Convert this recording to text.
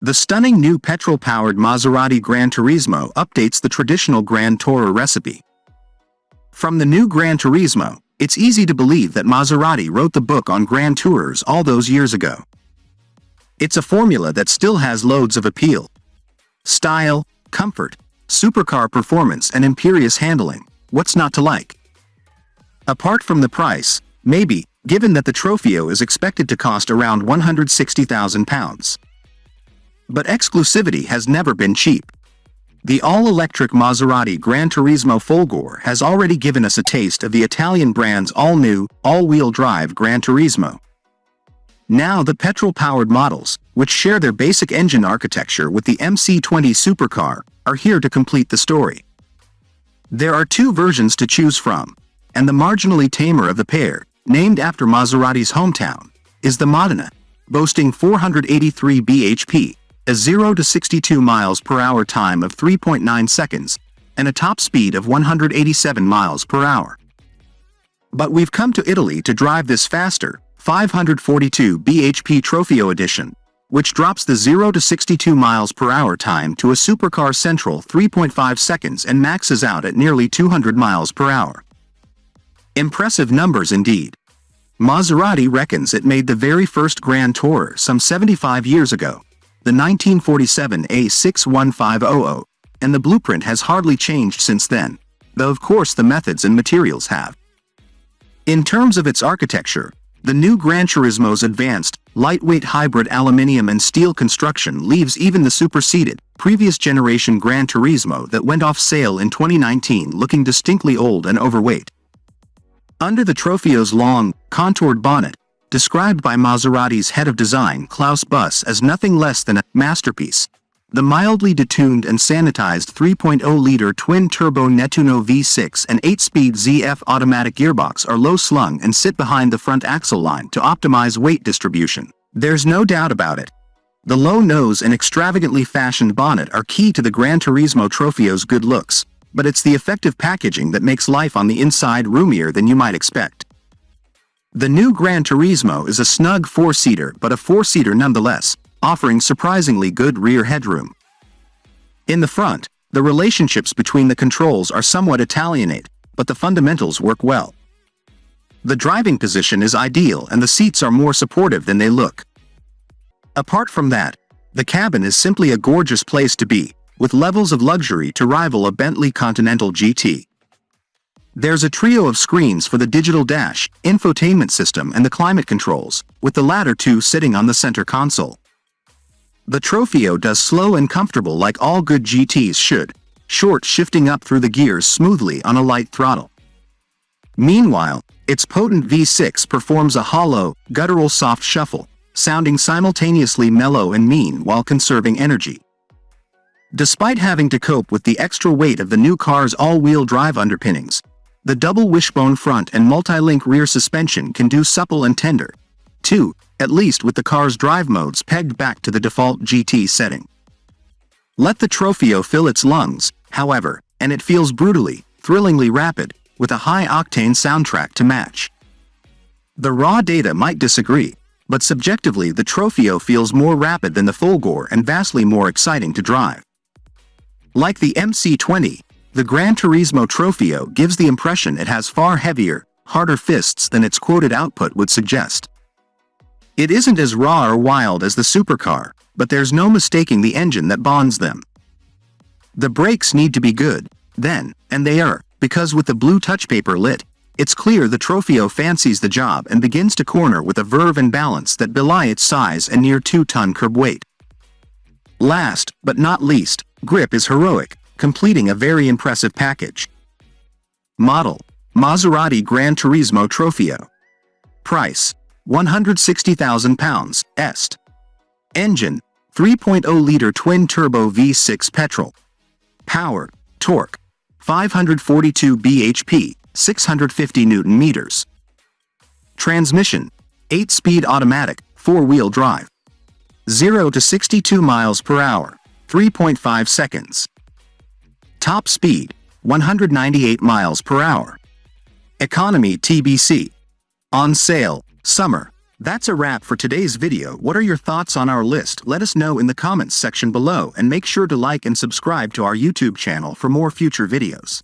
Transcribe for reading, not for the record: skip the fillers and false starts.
The stunning new petrol-powered Maserati GranTurismo updates the traditional Gran Tourer recipe. From the new GranTurismo, it's easy to believe that Maserati wrote the book on Grand Tourers all those years ago. It's a formula that still has loads of appeal. Style, comfort, supercar performance and imperious handling, what's not to like? Apart from the price, maybe, given that the Trofeo is expected to cost around £160,000. But exclusivity has never been cheap. The all-electric Maserati GranTurismo Folgore has already given us a taste of the Italian brand's all-new, all-wheel drive GranTurismo. Now the petrol-powered models, which share their basic engine architecture with the MC20 supercar, are here to complete the story. There are two versions to choose from, and the marginally tamer of the pair, named after Maserati's hometown, is the Modena, boasting 483 bhp, a 0 to 62 miles per hour time of 3.9 seconds, and a top speed of 187 miles per hour. But we've come to Italy to drive this faster, 542 bhp Trofeo edition, which drops the 0 to 62 miles per hour time to a supercar-central 3.5 seconds and maxes out at nearly 200 miles per hour. Impressive numbers indeed. Maserati reckons it made the very first Grand Tourer some 75 years ago, the 1947 A61500, and the blueprint has hardly changed since then, though of course the methods and materials have. In terms of its architecture, the new GranTurismo's advanced, lightweight hybrid aluminium and steel construction leaves even the superseded, previous generation GranTurismo that went off sale in 2019 looking distinctly old and overweight. Under the Trofeo's long, contoured bonnet, described by Maserati's head of design Klaus Buss as nothing less than a masterpiece, the mildly detuned and sanitized 3.0-liter twin-turbo Nettuno V6 and 8-speed ZF automatic gearbox are low-slung and sit behind the front axle line to optimize weight distribution. There's no doubt about it. The low nose and extravagantly fashioned bonnet are key to the GranTurismo Trofeo's good looks, but it's the effective packaging that makes life on the inside roomier than you might expect. The new GranTurismo is a snug four-seater but a four-seater nonetheless, offering surprisingly good rear headroom. In the front, the relationships between the controls are somewhat Italianate, but the fundamentals work well. The driving position is ideal and the seats are more supportive than they look. Apart from that, the cabin is simply a gorgeous place to be, with levels of luxury to rival a Bentley Continental GT. There's a trio of screens for the digital dash, infotainment system and the climate controls, with the latter two sitting on the center console. The Trofeo does slow and comfortable like all good GTs should, short shifting up through the gears smoothly on a light throttle. Meanwhile, its potent V6 performs a hollow, guttural soft shuffle, sounding simultaneously mellow and mean while conserving energy. Despite having to cope with the extra weight of the new car's all-wheel drive underpinnings, the double wishbone front and multi-link rear suspension can do supple and tender, too, at least with the car's drive modes pegged back to the default GT setting. Let the Trofeo fill its lungs, however, and it feels brutally, thrillingly rapid, with a high-octane soundtrack to match. The raw data might disagree, but subjectively the Trofeo feels more rapid than the Folgore and vastly more exciting to drive. Like the MC20, the GranTurismo Trofeo gives the impression it has far heavier, harder fists than its quoted output would suggest. It isn't as raw or wild as the supercar, but there's no mistaking the engine that bonds them. The brakes need to be good, then, and they are, because with the blue touchpaper lit, it's clear the Trofeo fancies the job and begins to corner with a verve and balance that belie its size and near 2-ton curb weight. Last, but not least, grip is heroic, completing a very impressive package. Model: Maserati GranTurismo Trofeo. Price: £160,000 Est. Engine: 3.0-liter twin-turbo V6 petrol. Power, torque: 542 bhp, 650 Nm. Transmission: 8-speed automatic, 4-wheel drive. 0 to 62 miles per hour, 3.5 seconds. Top speed: 198 miles per hour. Economy TBC. On sale, summer, That's a wrap for today's video. What are your thoughts on our list? Let us know in the comments section below, and make sure to like and subscribe to our YouTube channel for more future videos.